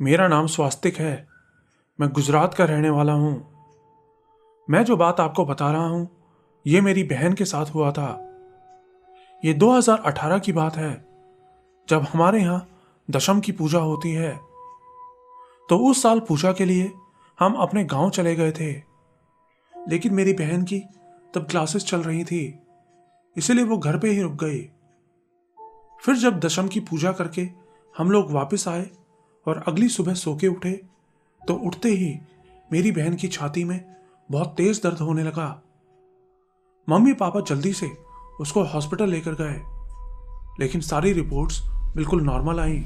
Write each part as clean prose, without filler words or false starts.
मेरा नाम स्वास्तिक है। मैं गुजरात का रहने वाला हूँ। मैं जो बात आपको बता रहा हूँ ये मेरी बहन के साथ हुआ था। ये 2018 की बात है, जब हमारे यहाँ दशम की पूजा होती है। तो उस साल पूजा के लिए हम अपने गांव चले गए थे, लेकिन मेरी बहन की तब क्लासेस चल रही थी, इसलिए वो घर पे ही रुक गई। फिर जब दशम की पूजा करके हम लोग वापस आए और अगली सुबह सो के उठे, तो उठते ही मेरी बहन की छाती में बहुत तेज दर्द होने लगा। मम्मी पापा जल्दी से उसको हॉस्पिटल लेकर गए, लेकिन सारी रिपोर्ट्स बिल्कुल नॉर्मल आई।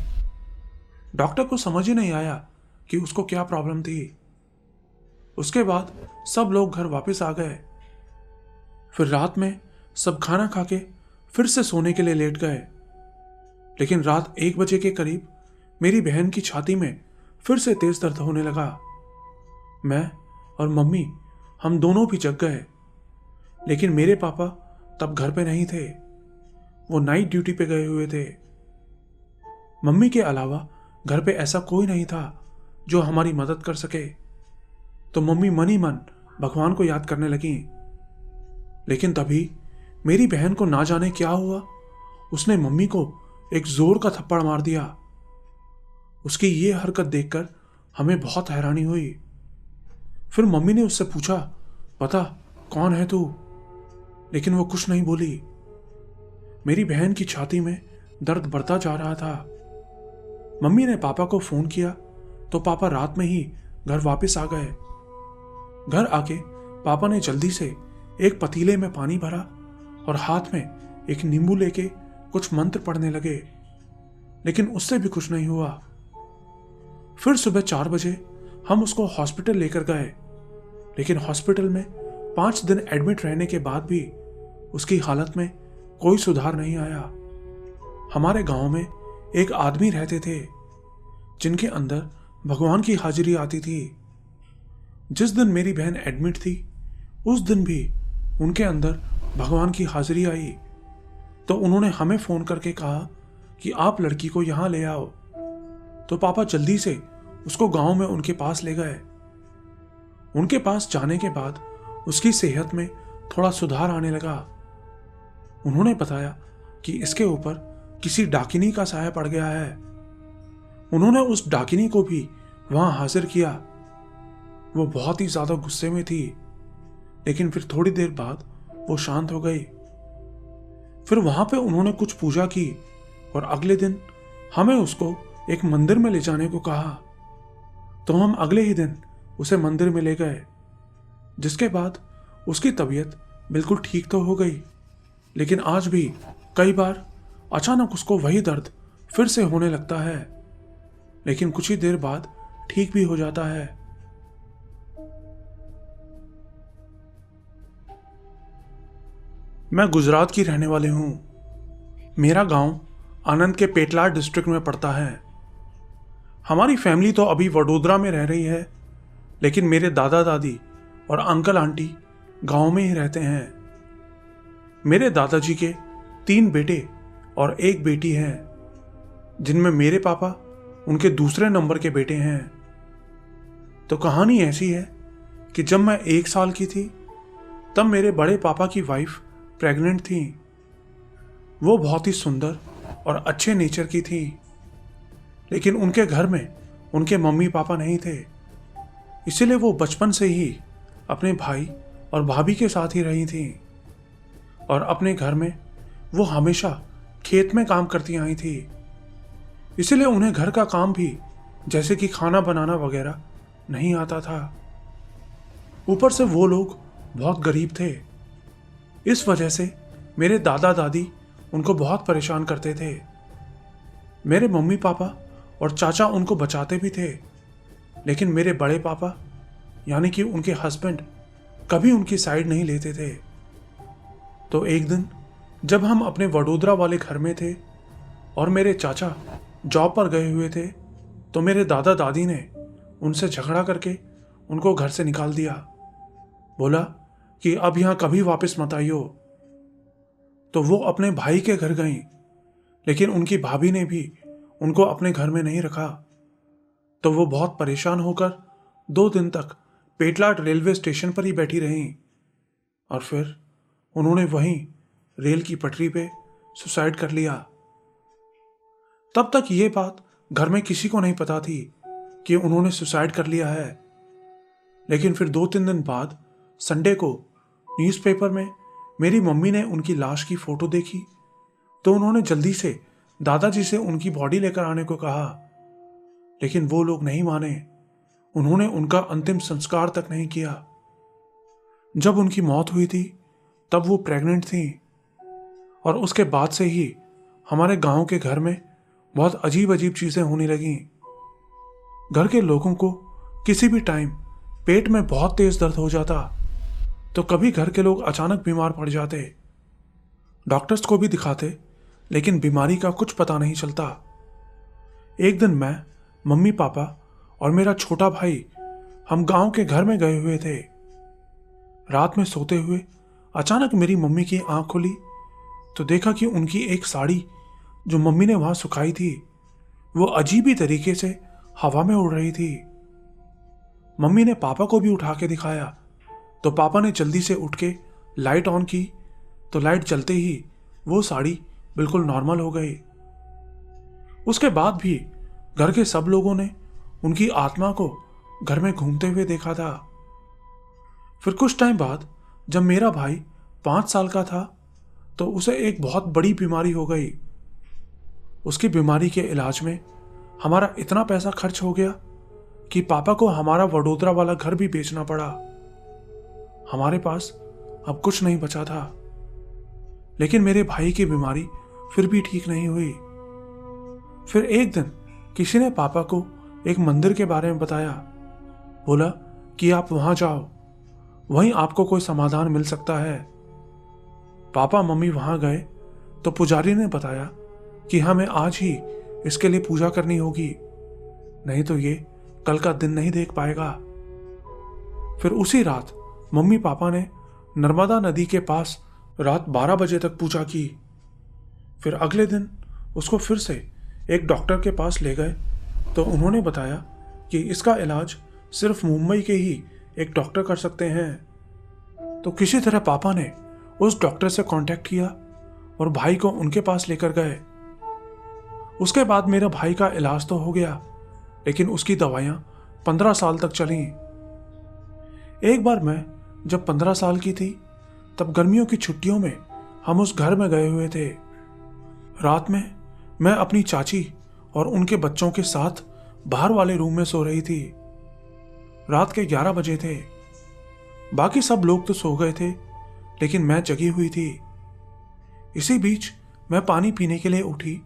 डॉक्टर को समझ ही नहीं आया कि उसको क्या प्रॉब्लम थी। उसके बाद सब लोग घर वापस आ गए। फिर रात में सब खाना खा के फिर से सोने के लिए लेट गए, लेकिन रात 1 बजे के करीब मेरी बहन की छाती में फिर से तेज दर्द होने लगा। मैं और मम्मी हम दोनों भी जग गए, लेकिन मेरे पापा तब घर पे नहीं थे। वो नाइट ड्यूटी पे गए हुए थे। मम्मी के अलावा घर पे ऐसा कोई नहीं था जो हमारी मदद कर सके। तो मम्मी मन ही मन भगवान को याद करने लगी। लेकिन तभी मेरी बहन को ना जाने क्या हुआ, उसने मम्मी को एक जोर का थप्पड़ मार दिया। उसकी ये हरकत देखकर हमें बहुत हैरानी हुई। फिर मम्मी ने उससे पूछा, बता कौन है तू? लेकिन वो कुछ नहीं बोली। मेरी बहन की छाती में दर्द बढ़ता जा रहा था। मम्मी ने पापा को फोन किया तो पापा रात में ही घर वापस आ गए। घर आके पापा ने जल्दी से एक पतीले में पानी भरा और हाथ में एक नींबू लेके कुछ मंत्र पढ़ने लगे, लेकिन उससे भी कुछ नहीं हुआ। फिर सुबह 4 बजे हम उसको हॉस्पिटल लेकर गए, लेकिन हॉस्पिटल में 5 दिन एडमिट रहने के बाद भी उसकी हालत में कोई सुधार नहीं आया। हमारे गांव में एक आदमी रहते थे जिनके अंदर भगवान की हाजिरी आती थी। जिस दिन मेरी बहन एडमिट थी उस दिन भी उनके अंदर भगवान की हाजिरी आई। तो उन्होंने हमें फोन करके कहा कि आप लड़की को यहां ले आओ। तो पापा जल्दी से उसको गांव में उनके पास ले गए। उनके पास जाने के बाद उसकी सेहत में थोड़ा सुधार आने लगा। उन्होंने बताया कि इसके ऊपर किसी डाकिनी का साया पड़ गया है। उन्होंने उस डाकिनी को भी वहां हाजिर किया। वो बहुत ही ज्यादा गुस्से में थी, लेकिन फिर थोड़ी देर बाद वो शांत हो गई। फिर वहां पे उन्होंने कुछ पूजा की और अगले दिन हमें उसको एक मंदिर में ले जाने को कहा। तो हम अगले ही दिन उसे मंदिर में ले गए, जिसके बाद उसकी तबीयत बिल्कुल ठीक तो हो गई, लेकिन आज भी कई बार अचानक उसको वही दर्द फिर से होने लगता है, लेकिन कुछ ही देर बाद ठीक भी हो जाता है। मैं गुजरात की रहने वाली हूँ। मेरा गांव आनंद के पेटलाद डिस्ट्रिक्ट में पड़ता है। हमारी फैमिली तो अभी वडोदरा में रह रही है, लेकिन मेरे दादा दादी और अंकल आंटी गांव में ही रहते हैं। मेरे दादाजी के 3 बेटे और 1 बेटी है, जिनमें मेरे पापा उनके दूसरे नंबर के बेटे हैं। तो कहानी ऐसी है कि जब मैं 1 साल की थी तब मेरे बड़े पापा की वाइफ प्रेग्नेंट थी। वो बहुत ही सुंदर और अच्छे नेचर की थी, लेकिन उनके घर में उनके मम्मी पापा नहीं थे, इसीलिए वो बचपन से ही अपने भाई और भाभी के साथ ही रही थी। और अपने घर में वो हमेशा खेत में काम करती आई थी, इसीलिए उन्हें घर का काम भी जैसे कि खाना बनाना वगैरह नहीं आता था। ऊपर से वो लोग बहुत गरीब थे, इस वजह से मेरे दादा दादी उनको बहुत परेशान करते थे। मेरे मम्मी पापा और चाचा उनको बचाते भी थे, लेकिन मेरे बड़े पापा यानी कि उनके हस्बैंड कभी उनकी साइड नहीं लेते थे। तो एक दिन जब हम अपने वडोदरा वाले घर में थे और मेरे चाचा जॉब पर गए हुए थे, तो मेरे दादा दादी ने उनसे झगड़ा करके उनको घर से निकाल दिया। बोला कि अब यहां कभी वापस मत आइयो। तो वो अपने भाई के घर गई, लेकिन उनकी भाभी ने भी उनको अपने घर में नहीं रखा। तो वो बहुत परेशान होकर 2 दिन तक पेटलाद रेलवे स्टेशन पर ही बैठी रहीं और फिर उन्होंने वहीं रेल की पटरी पे सुसाइड कर लिया। तब तक ये बात घर में किसी को नहीं पता थी कि उन्होंने सुसाइड कर लिया है। लेकिन फिर 2-3 दिन बाद संडे को न्यूज़पेपर में मेरी मम्मी ने उनकी लाश की फोटो देखी तो उन्होंने जल्दी से दादाजी से उनकी बॉडी लेकर आने को कहा, लेकिन वो लोग नहीं माने। उन्होंने उनका अंतिम संस्कार तक नहीं किया। जब उनकी मौत हुई थी तब वो प्रेग्नेंट थी और उसके बाद से ही हमारे गांव के घर में बहुत अजीब अजीब चीजें होने लगीं। घर के लोगों को किसी भी टाइम पेट में बहुत तेज दर्द हो जाता तो कभी घर के लोग अचानक बीमार पड़ जाते। डॉक्टर्स को भी दिखाते लेकिन बीमारी का कुछ पता नहीं चलता। एक दिन मैं, मम्मी पापा और मेरा छोटा भाई हम गांव के घर में गए हुए थे। रात में सोते हुए अचानक मेरी मम्मी की आंख खुली तो देखा कि उनकी एक साड़ी जो मम्मी ने वहां सुखाई थी वो अजीब ही तरीके से हवा में उड़ रही थी। मम्मी ने पापा को भी उठा के दिखाया तो पापा ने जल्दी से उठ के लाइट ऑन की तो लाइट जलते ही वो साड़ी बिल्कुल नॉर्मल हो गई। उसके बाद भी घर के सब लोगों ने उनकी आत्मा को घर में घूमते हुए देखा था। फिर कुछ टाइम बाद जब मेरा भाई 5 साल का था तो उसे एक बहुत बड़ी बीमारी हो गई। उसकी बीमारी के इलाज में हमारा इतना पैसा खर्च हो गया कि पापा को हमारा वडोदरा वाला घर भी बेचना पड़ा। हमारे पास अब कुछ नहीं बचा था। लेकिन मेरे भाई की बीमारी फिर भी ठीक नहीं हुई। फिर एक दिन किसी ने पापा को एक मंदिर के बारे में बताया। बोला कि आप वहां जाओ, वहीं आपको कोई समाधान मिल सकता है। पापा मम्मी वहां गए तो पुजारी ने बताया कि हमें आज ही इसके लिए पूजा करनी होगी, नहीं तो ये कल का दिन नहीं देख पाएगा। फिर उसी रात मम्मी पापा ने नर्मदा नदी के पास रात 12 बजे तक पूजा की। फिर अगले दिन उसको फिर से एक डॉक्टर के पास ले गए तो उन्होंने बताया कि इसका इलाज सिर्फ मुंबई के ही एक डॉक्टर कर सकते हैं। तो किसी तरह पापा ने उस डॉक्टर से कांटेक्ट किया और भाई को उनके पास लेकर गए। उसके बाद मेरे भाई का इलाज तो हो गया लेकिन उसकी दवाइयां 15 साल तक चलीं। एक बार मैं जब 15 साल की थी तब गर्मियों की छुट्टियों में हम उस घर में गए हुए थे। रात में मैं अपनी चाची और उनके बच्चों के साथ बाहर वाले रूम में सो रही थी। रात के 11 बजे थे। बाकी सब लोग तो सो गए थे लेकिन मैं जगी हुई थी। इसी बीच मैं पानी पीने के लिए उठी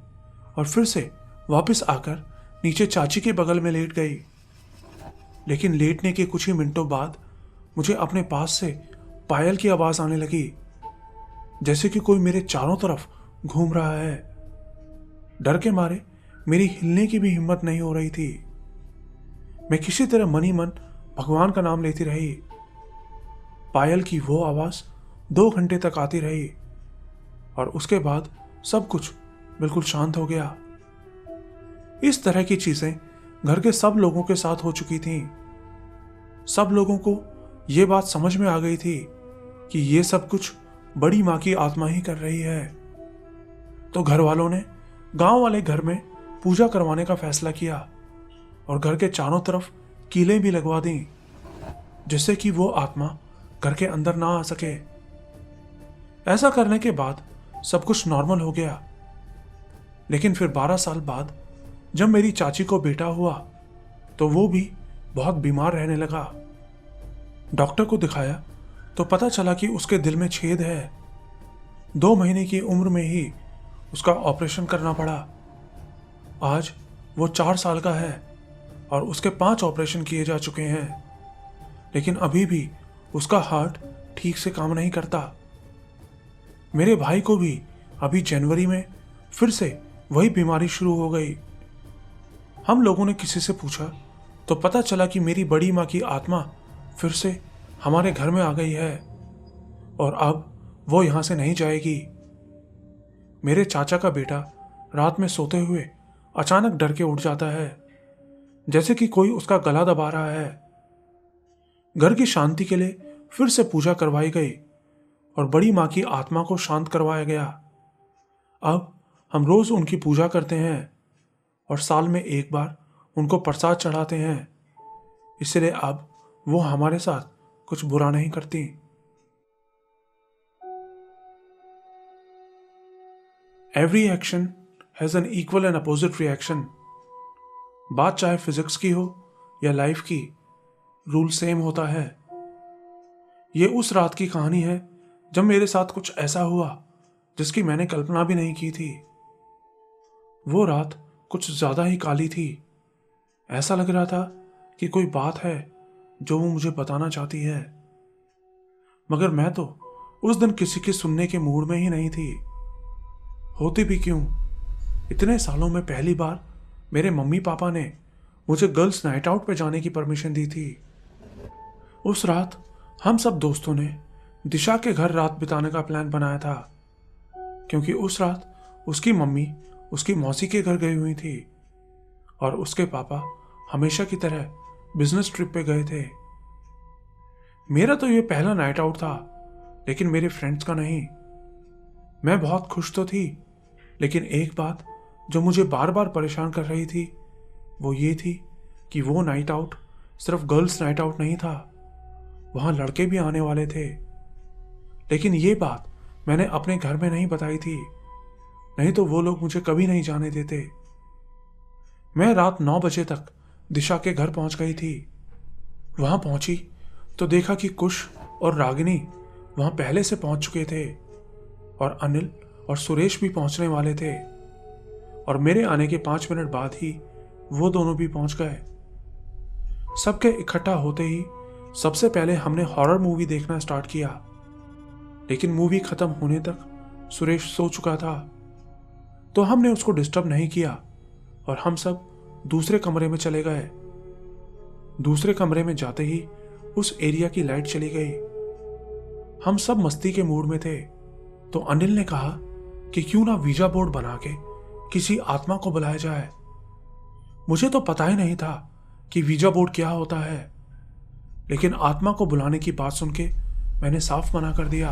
और फिर से वापस आकर नीचे चाची के बगल में लेट गई। लेकिन लेटने के कुछ ही मिनटों बाद मुझे अपने पास से पायल की आवाज आने लगी, जैसे कि कोई मेरे चारों तरफ घूम रहा है। डर के मारे मेरी हिलने की भी हिम्मत नहीं हो रही थी। मैं किसी तरह मन ही मन भगवान का नाम लेती रही। पायल की वो आवाज 2 घंटे तक आती रही और उसके बाद सब कुछ बिल्कुल शांत हो गया। इस तरह की चीजें घर के सब लोगों के साथ हो चुकी थीं। सब लोगों को यह बात समझ में आ गई थी कि यह सब कुछ बड़ी मां की आत्मा ही कर रही है। तो घर वालों ने गांव वाले घर में पूजा करवाने का फैसला किया और घर के चारों तरफ कीलें भी लगवा दी जिससे कि वो आत्मा घर के अंदर ना आ सके। ऐसा करने के बाद सब कुछ नॉर्मल हो गया। लेकिन फिर 12 साल बाद जब मेरी चाची को बेटा हुआ तो वो भी बहुत बीमार रहने लगा। डॉक्टर को दिखाया तो पता चला कि उसके दिल में छेद है। 2 महीने की उम्र में ही उसका ऑपरेशन करना पड़ा। आज वो 4 साल का है और उसके 5 ऑपरेशन किए जा चुके हैं, लेकिन अभी भी उसका हार्ट ठीक से काम नहीं करता। मेरे भाई को भी अभी जनवरी में फिर से वही बीमारी शुरू हो गई। हम लोगों ने किसी से पूछा तो पता चला कि मेरी बड़ी माँ की आत्मा फिर से हमारे घर में आ गई है और अब वो यहां से नहीं जाएगी। मेरे चाचा का बेटा रात में सोते हुए अचानक डर के उठ जाता है। जैसे कि कोई उसका गला दबा रहा है। घर की शांति के लिए फिर से पूजा करवाई गई और बड़ी माँ की आत्मा को शांत करवाया गया। अब हम रोज उनकी पूजा करते हैं और साल में एक बार उनको प्रसाद चढ़ाते हैं, इसलिए अब वो हमारे साथ कुछ बुरा नहीं करती। Every action has an equal and opposite reaction. बात चाहे फिजिक्स की हो या लाइफ की, रूल सेम होता है। ये उस रात की कहानी है जब मेरे साथ कुछ ऐसा हुआ जिसकी मैंने कल्पना भी नहीं की थी। वो रात कुछ ज्यादा ही काली थी। ऐसा लग रहा था कि कोई बात है जो वो मुझे बताना चाहती है, मगर मैं तो उस दिन किसी के सुनने के मूड में ही नहीं थी। होती भी क्यों, इतने सालों में पहली बार मेरे मम्मी पापा ने मुझे गर्ल्स नाइट आउट पे जाने की परमिशन दी थी। उस रात हम सब दोस्तों ने दिशा के घर रात बिताने का प्लान बनाया था, क्योंकि उस रात उसकी मम्मी उसकी मौसी के घर गई हुई थी और उसके पापा हमेशा की तरह बिजनेस ट्रिप पे गए थे। मेरा तो ये पहला नाइट आउट था, लेकिन मेरे फ्रेंड्स का नहीं। मैं बहुत खुश तो थी, लेकिन एक बात जो मुझे बार बार परेशान कर रही थी वो ये थी कि वो नाइट आउट सिर्फ गर्ल्स नाइट आउट नहीं था, वहां लड़के भी आने वाले थे। लेकिन ये बात मैंने अपने घर में नहीं बताई थी, नहीं तो वो लोग मुझे कभी नहीं जाने देते। मैं रात 9 बजे तक दिशा के घर पहुंच गई थी। वहां पहुंची तो देखा कि कुश और रागिनी वहां पहले से पहुंच चुके थे और अनिल और सुरेश भी पहुंचने वाले थे, और मेरे आने के 5 मिनट बाद ही वो दोनों भी पहुंच गए। सबके इकट्ठा होते ही सबसे पहले हमने हॉरर मूवी देखना स्टार्ट किया, लेकिन मूवी खत्म होने तक सुरेश सो चुका था, तो हमने उसको डिस्टर्ब नहीं किया और हम सब दूसरे कमरे में चले गए। दूसरे कमरे में जाते ही उस एरिया की लाइट चली गई। हम सब मस्ती के मूड में थे, तो अनिल ने कहा कि क्यों ना वीजा बोर्ड बना के किसी आत्मा को बुलाया जाए। मुझे तो पता ही नहीं था कि वीजा बोर्ड क्या होता है, लेकिन आत्मा को बुलाने की बात सुन के मैंने साफ मना कर दिया।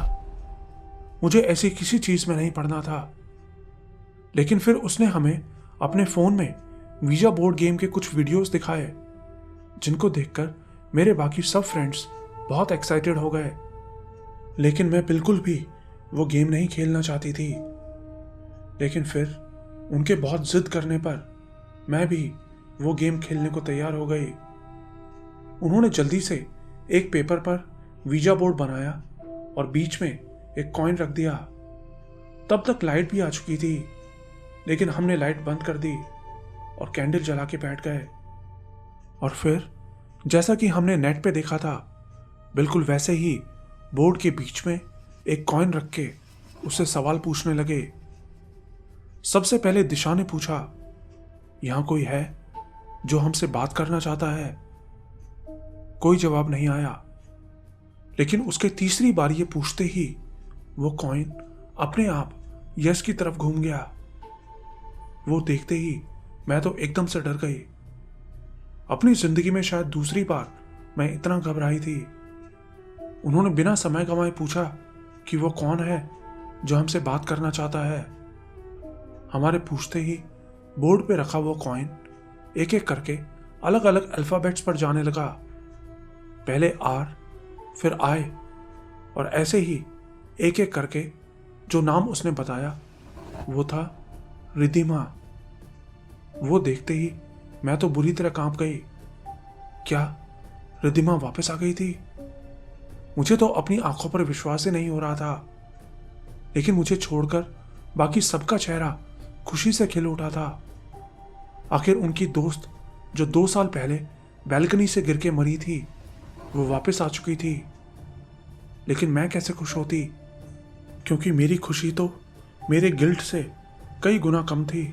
मुझे ऐसी किसी चीज में नहीं पढ़ना था। लेकिन फिर उसने हमें अपने फोन में वीजा बोर्ड गेम के कुछ वीडियोस दिखाए, जिनको देखकर मेरे बाकी सब फ्रेंड्स बहुत एक्साइटेड हो गए। लेकिन मैं बिल्कुल भी वो गेम नहीं खेलना चाहती थी। लेकिन फिर उनके बहुत जिद करने पर मैं भी वो गेम खेलने को तैयार हो गई। उन्होंने जल्दी से एक पेपर पर वीजा बोर्ड बनाया और बीच में एक कॉइन रख दिया। तब तक लाइट भी आ चुकी थी, लेकिन हमने लाइट बंद कर दी और कैंडल जला के बैठ गए। और फिर जैसा कि हमने नेट पे देखा था, बिल्कुल वैसे ही बोर्ड के बीच में एक कॉइन रख के उससे सवाल पूछने लगे। सबसे पहले दिशा ने पूछा, यहां कोई है जो हमसे बात करना चाहता है? कोई जवाब नहीं आया। लेकिन उसके तीसरी बार ये पूछते ही वो कॉइन अपने आप यस की तरफ घूम गया। वो देखते ही मैं तो एकदम से डर गई। अपनी जिंदगी में शायद दूसरी बार मैं इतना घबराई थी। उन्होंने बिना समय गंवाए पूछा कि वो कौन है जो हमसे बात करना चाहता है। हमारे पूछते ही बोर्ड पे रखा वो कॉइन एक एक करके अलग अलग अल्फाबेट्स पर जाने लगा। पहले आर, फिर आई, और ऐसे ही एक एक करके जो नाम उसने बताया वो था रिद्धिमा। वो देखते ही मैं तो बुरी तरह कांप गई। क्या रिद्धिमा वापस आ गई थी? मुझे तो अपनी आंखों पर विश्वास ही नहीं हो रहा था। लेकिन मुझे छोड़कर बाकी सबका चेहरा खुशी से खिल उठा था। आखिर उनकी दोस्त जो 2 साल पहले बैल्कनी से गिर के मरी थी, वो वापस आ चुकी थी। लेकिन मैं कैसे खुश होती, क्योंकि मेरी खुशी तो मेरे गिल्ट से कई गुना कम थी,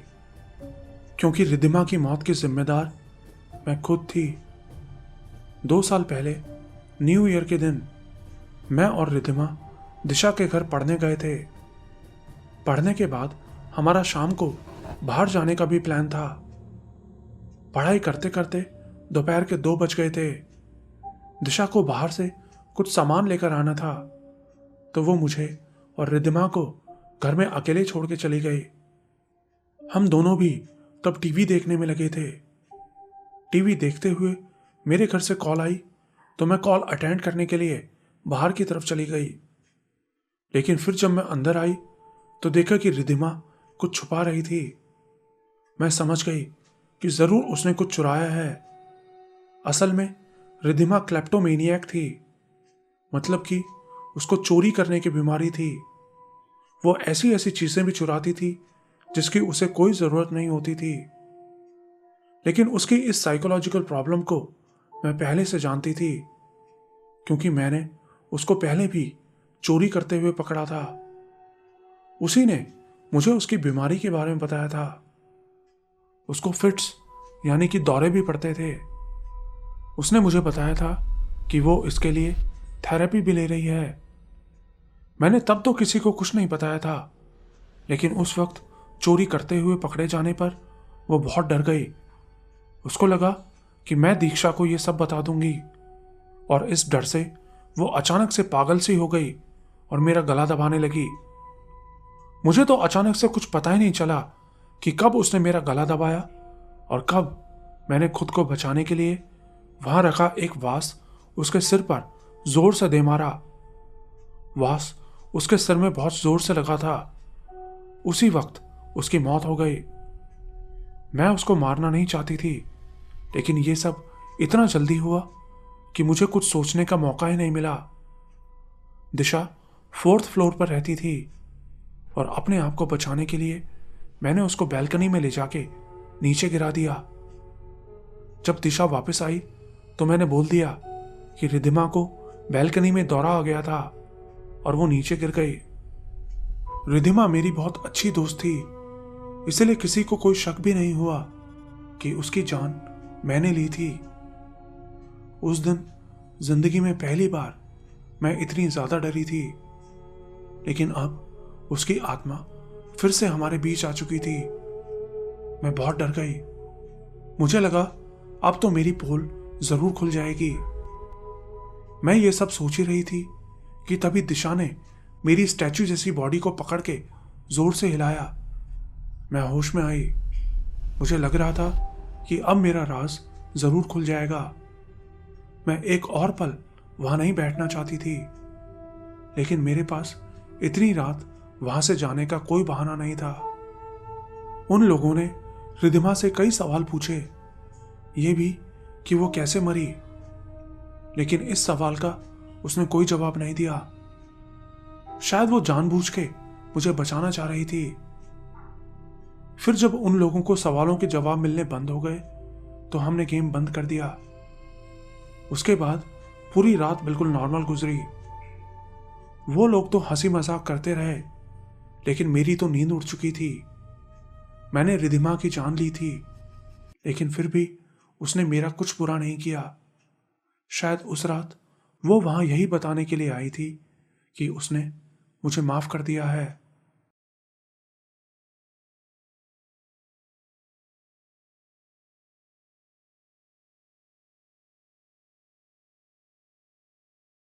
क्योंकि रिद्धिमा की मौत की जिम्मेदार मैं खुद थी। 2 साल पहले न्यू ईयर के दिन मैं और रिद्धिमा दिशा के घर पढ़ने गए थे। पढ़ने के बाद हमारा शाम को बाहर जाने का भी प्लान था। पढ़ाई करते करते दोपहर के 2 बज गए थे। दिशा को बाहर से कुछ सामान लेकर आना था, तो वो मुझे और रिद्धिमा को घर में अकेले छोड़ के चली गई। हम दोनों भी तब टीवी देखने में लगे थे। टीवी देखते हुए मेरे घर से कॉल आई, तो मैं कॉल अटेंड करने के लिए बाहर की तरफ चली गई। लेकिन फिर जब मैं अंदर आई तो देखा कि रिद्धिमा कुछ छुपा रही थी। मैं समझ गई कि जरूर उसने कुछ चुराया है। असल में रिद्धिमा क्लेप्टोमेनियक थी, मतलब कि उसको चोरी करने की बीमारी थी। वो ऐसी ऐसी चीजें भी चुराती थी जिसकी उसे कोई जरूरत नहीं होती थी। लेकिन उसकी इस साइकोलॉजिकल प्रॉब्लम को मैं पहले से जानती थी, क्योंकि मैंने उसको पहले भी चोरी करते हुए पकड़ा था। उसी ने मुझे उसकी बीमारी के बारे में बताया था। उसको फिट्स यानी कि दौरे भी पड़ते थे। उसने मुझे बताया था कि वो इसके लिए थेरेपी भी ले रही है। मैंने तब तो किसी को कुछ नहीं बताया था, लेकिन उस वक्त चोरी करते हुए पकड़े जाने पर वो बहुत डर गई। उसको लगा कि मैं दीक्षा को ये सब बता दूंगी, और इस डर से वो अचानक से पागल सी हो गई और मेरा गला दबाने लगी। मुझे तो अचानक से कुछ पता ही नहीं चला कि कब उसने मेरा गला दबाया और कब मैंने खुद को बचाने के लिए वहां रखा एक वास उसके सिर पर जोर से दे मारा। वास उसके सिर में बहुत जोर से लगा था। उसी वक्त उसकी मौत हो गई। मैं उसको मारना नहीं चाहती थी, लेकिन ये सब इतना जल्दी हुआ कि मुझे कुछ सोचने का मौका ही नहीं मिला। दिशा 4th फ्लोर पर रहती थी, और अपने आप को बचाने के लिए मैंने उसको बैल्कनी में ले जाके नीचे गिरा दिया। जब दिशा वापस आई तो मैंने बोल दिया कि रिद्धिमा को बैल्कनी में दौरा आ गया था और वो नीचे गिर गई। रिद्धिमा मेरी बहुत अच्छी दोस्त थी, इसलिए किसी को कोई शक भी नहीं हुआ कि उसकी जान मैंने ली थी। उस दिन जिंदगी में पहली बार मैं इतनी ज्यादा डरी थी, लेकिन अब उसकी आत्मा फिर से हमारे बीच आ चुकी थी। मैं बहुत डर गई। मुझे लगा अब तो मेरी पोल जरूर खुल जाएगी। मैं ये सब सोच ही रही थी कि तभी दिशा ने मेरी स्टैचू जैसी बॉडी को पकड़ के जोर से हिलाया। मैं होश में आई। मुझे लग रहा था कि अब मेरा राज जरूर खुल जाएगा। मैं एक और पल वहां नहीं बैठना चाहती थी, लेकिन मेरे पास इतनी रात वहां से जाने का कोई बहाना नहीं था। उन लोगों ने रिद्धिमा से कई सवाल पूछे, ये भी कि वो कैसे मरी, लेकिन इस सवाल का उसने कोई जवाब नहीं दिया। शायद वो जानबूझ के मुझे बचाना चाह रही थी। फिर जब उन लोगों को सवालों के जवाब मिलने बंद हो गए तो हमने गेम बंद कर दिया। उसके बाद पूरी रात बिल्कुल नॉर्मल गुजरी। वो लोग तो हंसी मजाक करते रहे, लेकिन मेरी तो नींद उड़ चुकी थी। मैंने रिद्धिमा की जान ली थी, लेकिन फिर भी उसने मेरा कुछ बुरा नहीं किया। शायद उस रात वो वहां यही बताने के लिए आई थी कि उसने मुझे माफ कर दिया है।